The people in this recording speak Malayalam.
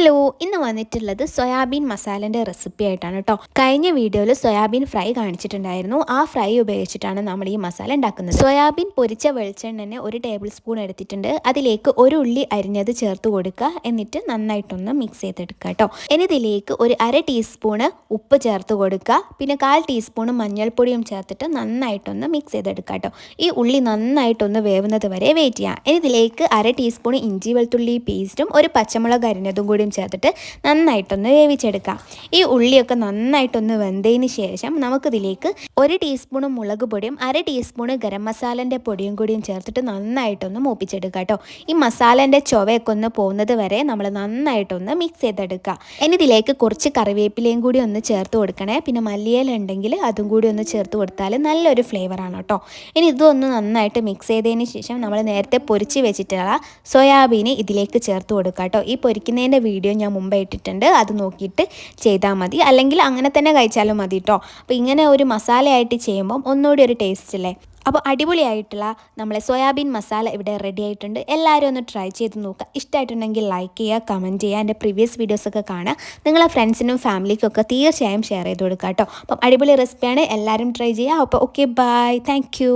ഹലോ, ഇന്ന് വന്നിട്ടുള്ളത് സോയാബീൻ മസാലൻ്റെ റെസിപ്പി ആയിട്ടാണ് കേട്ടോ. കഴിഞ്ഞ വീഡിയോയിൽ സോയാബീൻ ഫ്രൈ കാണിച്ചിട്ടുണ്ടായിരുന്നു. ആ ഫ്രൈ ഉപയോഗിച്ചിട്ടാണ് നമ്മൾ ഈ മസാല ഉണ്ടാക്കുന്നത്. സോയാബീൻ പൊരിച്ച വെളിച്ചെണ്ണ ഒരു ടേബിൾ സ്പൂൺ എടുത്തിട്ടുണ്ട്. അതിലേക്ക് ഒരു ഉള്ളി അരിഞ്ഞത് ചേർത്ത് കൊടുക്കുക. എന്നിട്ട് നന്നായിട്ടൊന്ന് മിക്സ് ചെയ്തെടുക്കുക കേട്ടോ. ഇനി ഇതിലേക്ക് ഒരു അര ടീസ്പൂണ് ഉപ്പ് ചേർത്ത് കൊടുക്കുക. പിന്നെ 1/4 ടീസ്പൂൺ മഞ്ഞൾപ്പൊടിയും ചേർത്തിട്ട് നന്നായിട്ടൊന്ന് മിക്സ് ചെയ്തെടുക്കുക കേട്ടോ. ഈ ഉള്ളി നന്നായിട്ടൊന്ന് വേവുന്നത് വരെ വെയിറ്റ് ചെയ്യാം. ഇനി ഇതിലേക്ക് അര ടീസ്പൂൺ ഇഞ്ചി വെളുത്തുള്ളി പേസ്റ്റും ഒരു പച്ചമുളക് അരിഞ്ഞതും കൂടിയും ചേർത്തിട്ട് നന്നായിട്ടൊന്ന് വേവിച്ചെടുക്കാം. ഈ ഉള്ളിയൊക്കെ നന്നായിട്ടൊന്ന് വെന്തതിന് ശേഷം നമുക്കിതിലേക്ക് 1 ടീസ്പൂൺ മുളക് പൊടിയും അര ടീസ്പൂൺ ഗരം മസാലൻ്റെ പൊടിയും കൂടിയും ചേർത്തിട്ട് നന്നായിട്ടൊന്ന് മൂപ്പിച്ചെടുക്കുക കേട്ടോ. ഈ മസാലൻ്റെ ചുവയൊക്കെ ഒന്ന് പോകുന്നത് വരെ നമ്മൾ നന്നായിട്ടൊന്ന് മിക്സ് ചെയ്തെടുക്കുക. ഇനി ഇതിലേക്ക് കുറച്ച് കറിവേപ്പിലയും കൂടി ഒന്ന് ചേർത്ത് കൊടുക്കണേ. പിന്നെ മല്ലിയില ഉണ്ടെങ്കിൽ അതും കൂടി ഒന്ന് ചേർത്ത് കൊടുത്താൽ നല്ലൊരു ഫ്ലേവറാണ് കേട്ടോ. ഇനി ഇതൊന്ന് നന്നായിട്ട് മിക്സ് ചെയ്തതിന് ശേഷം നമ്മൾ നേരത്തെ പൊരിച്ച് വെച്ചിട്ടുള്ള സോയാബീൻ ഇതിലേക്ക് ചേർത്ത് കൊടുക്കുക കേട്ടോ. ഈ പൊരിക്കുന്നതിൻ്റെ വീഡിയോ ഞാൻ മുമ്പേ ഇട്ടിട്ടുണ്ട്, അത് നോക്കിയിട്ട് ചെയ്താൽ മതി. അല്ലെങ്കിൽ അങ്ങനെ തന്നെ കഴിച്ചാലും മതി കേട്ടോ. അപ്പോൾ ഇങ്ങനെ ഒരു മസാലയായിട്ട് ചെയ്യുമ്പം ഒന്നുകൂടി ഒരു ടേസ്റ്റ് അല്ലേ. അപ്പോൾ അടിപൊളിയായിട്ടുള്ള നമ്മളെ സോയാബീൻ മസാല ഇവിടെ റെഡി ആയിട്ടുണ്ട്. എല്ലാവരും ഒന്ന് ട്രൈ ചെയ്ത് നോക്കുക. ഇഷ്ടമായിട്ടുണ്ടെങ്കിൽ ലൈക്ക് ചെയ്യുക, കമൻറ്റ് ചെയ്യുക, എൻ്റെ പ്രീവിയസ് വീഡിയോസൊക്കെ കാണുക. നിങ്ങളെ ഫ്രണ്ട്സിനും ഫാമിലിക്കൊക്കെ തീർച്ചയായും ഷെയർ ചെയ്ത് കൊടുക്കുക കേട്ടോ. അപ്പം അടിപൊളി റെസിപ്പിയാണ്, എല്ലാവരും ട്രൈ ചെയ്യുക. അപ്പോൾ ഓക്കെ, ബൈ, താങ്ക് യു.